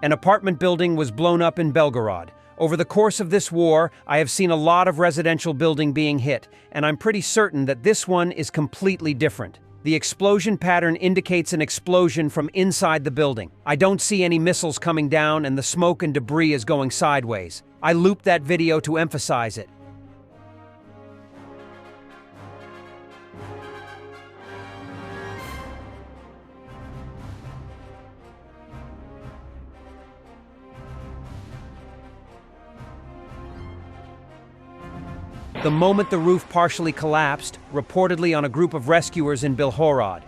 An apartment building was blown up in Belgorod. Over the course of this war, I have seen a lot of residential building being hit, and I'm pretty certain that this one is completely different. The explosion pattern indicates an explosion from inside the building. I don't see any missiles coming down, and the smoke and debris is going sideways. I looped that video to emphasize it. The moment the roof partially collapsed, reportedly on a group of rescuers in Belgorod.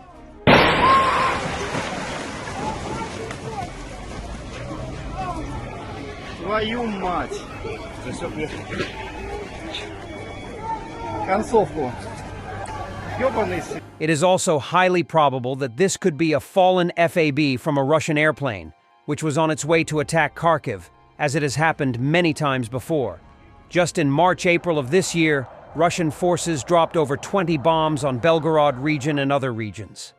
Твою мать! Концовку. Ёбаный сын. It is also highly probable that this could be a fallen FAB from a Russian airplane, which was on its way to attack Kharkiv, as it has happened many times before. Just in March-April of this year, Russian forces dropped over 20 bombs on Belgorod region and other regions.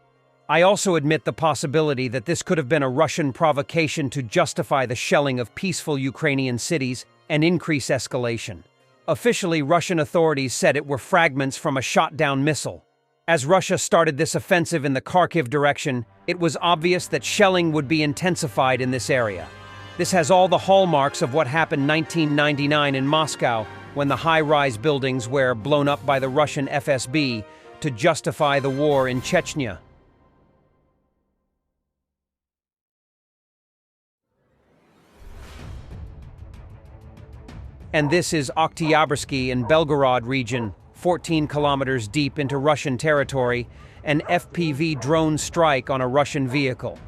I also admit the possibility that this could have been a Russian provocation to justify the shelling of peaceful Ukrainian cities and increase escalation. Officially, Russian authorities said it were fragments from a shot-down missile. As Russia started this offensive in the Kharkiv direction, it was obvious that shelling would be intensified in this area. This has all the hallmarks of what happened in 1999 in Moscow, when the high-rise buildings were blown up by the Russian FSB to justify the war in Chechnya. And this is Oktyabrski in Belgorod region, 14 kilometers deep into Russian territory, an FPV drone strike on a Russian vehicle.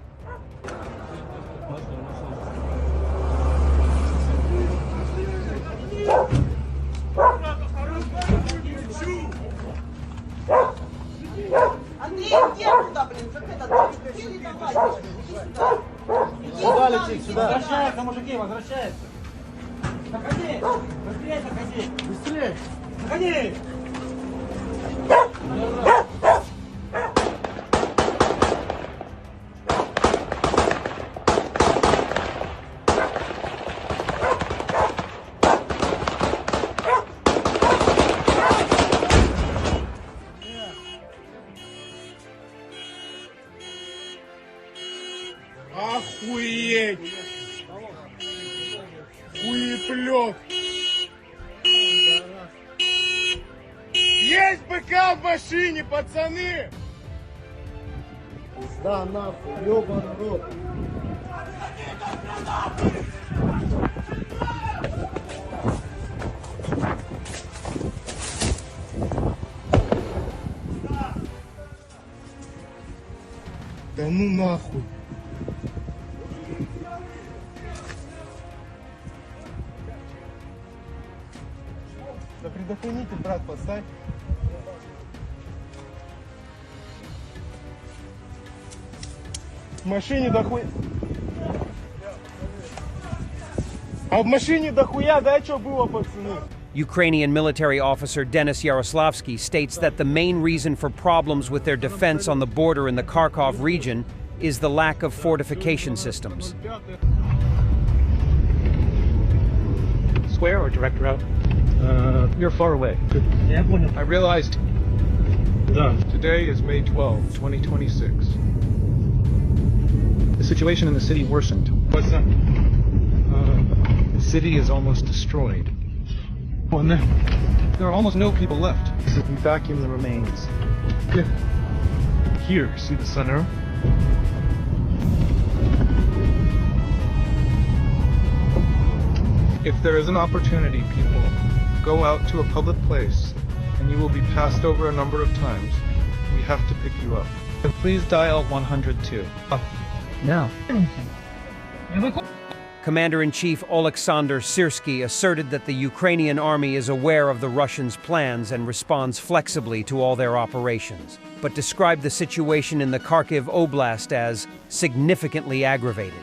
Сюда летит, сюда. Возвращается, мужики, возвращается. Заходи, быстрее заходи. Быстрее. Заходи. Охуеть! Хуеплёт! Есть БК в машине, пацаны! Да нахуй, ёбаный рот! Да ну нахуй! Да предохранитель, брат, поставь. В машине дохуя. А в машине дохуя, да, что было, пацаны? Ukrainian military officer Denis Yaroslavsky states that the main reason for problems with their defense on the border in the Kharkov region is the lack of fortification systems. Square or direct route? You're far away. I realized today is May 12, 2026. The situation in the city worsened. What's that? The city is almost destroyed. There are almost no people left. We vacuum the remains. Here, see the sun arrow? If there is an opportunity, people, go out to a public place, and you will be passed over a number of times. We have to pick you up. Please dial 102. Now. Commander-in-Chief Oleksandr Syrsky asserted that the Ukrainian army is aware of the Russians' plans and responds flexibly to all their operations, but described the situation in the Kharkiv Oblast as significantly aggravated.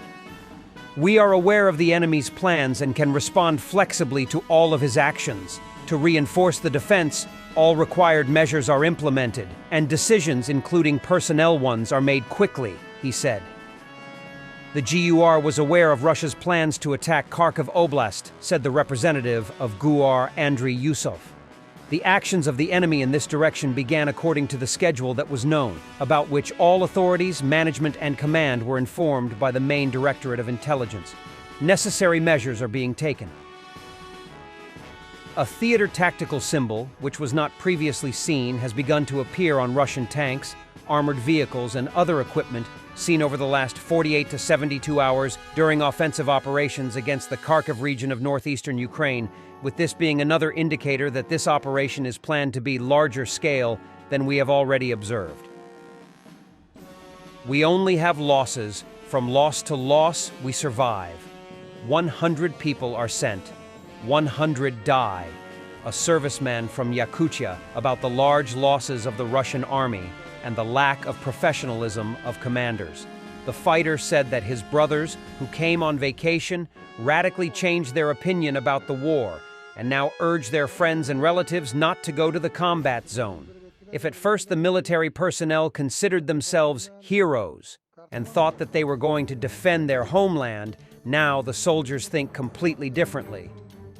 We are aware of the enemy's plans and can respond flexibly to all of his actions. To reinforce the defense, all required measures are implemented, and decisions, including personnel ones, are made quickly, he said. The GUR was aware of Russia's plans to attack Kharkiv Oblast, said the representative of GUR, Andriy Yusov. The actions of the enemy in this direction began according to the schedule that was known, about which all authorities, management, and command were informed by the main Directorate of Intelligence. Necessary measures are being taken. A theater tactical symbol, which was not previously seen, has begun to appear on Russian tanks, armored vehicles, and other equipment seen over the last 48 to 72 hours during offensive operations against the Kharkiv region of northeastern Ukraine, with this being another indicator that this operation is planned to be larger scale than we have already observed. We only have losses. From loss to loss, we survive. 100 people are sent. 100 die. A serviceman from Yakutia about the large losses of the Russian army and the lack of professionalism of commanders. The fighter said that his brothers, who came on vacation, radically changed their opinion about the war and now urge their friends and relatives not to go to the combat zone. If at first the military personnel considered themselves heroes and thought that they were going to defend their homeland, now the soldiers think completely differently.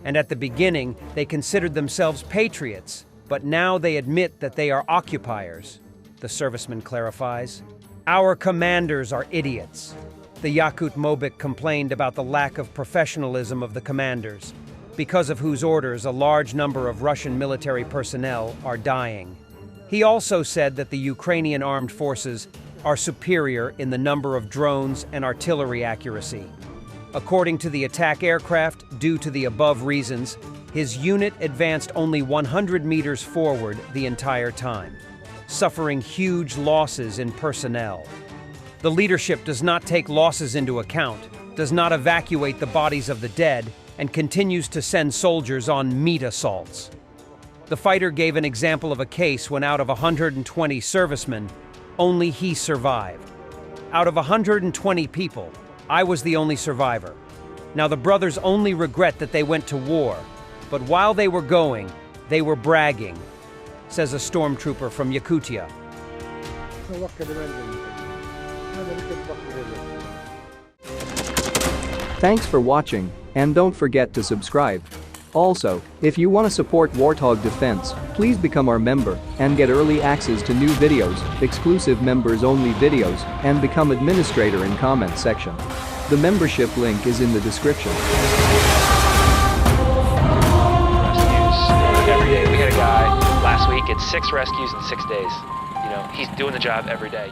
And at the beginning, they considered themselves patriots, but now they admit that they are occupiers. The serviceman clarifies. Our commanders are idiots. The Yakut Mobik complained about the lack of professionalism of the commanders, because of whose orders a large number of Russian military personnel are dying. He also said that the Ukrainian armed forces are superior in the number of drones and artillery accuracy. According to the attack aircraft, due to the above reasons, his unit advanced only 100 meters forward the entire time, suffering huge losses in personnel. The leadership does not take losses into account, does not evacuate the bodies of the dead, and continues to send soldiers on meat assaults. The fighter gave an example of a case when out of 120 servicemen, only he survived. Out of 120 people, I was the only survivor. Now the brothers only regret that they went to war, but while they were going, they were bragging, says a stormtrooper from Yakutia. Thanks for watching, and don't forget to subscribe. Also, if you want to support Warthog Defense, please become our member and get early access to new videos, exclusive members-only videos, and become administrator in comment section. The membership link is in the description. Rescues every day. We had a guy last week at 6 rescues in 6 days. You know, he's doing the job every day.